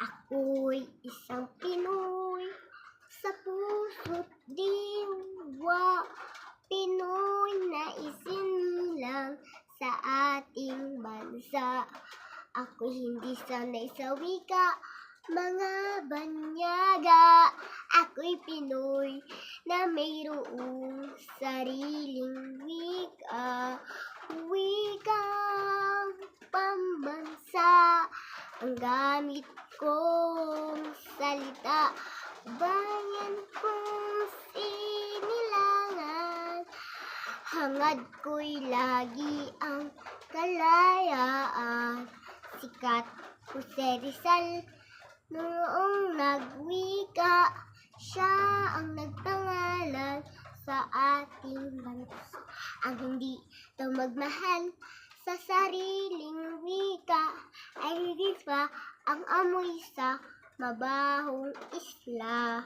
Ako'y isang Pinoy, sa puso't diwa, Pinoy na isinilang sa ating bansa. Ako'y hindi sanay sa wika, mga banyaga. Ako'y Pinoy na mayroong sariling wika, wikang pambansa. Ang gamit kong salita, bayan kong sinilangan. Hangad ko'y lagi ang kalayaan. Sikat Jose Rizal noong nagwika, siya ang nagpangalan sa ating bansa. Ang hindi daw magmahal sa sariling wika ay hindi pa ang amoy sa mabahong isla.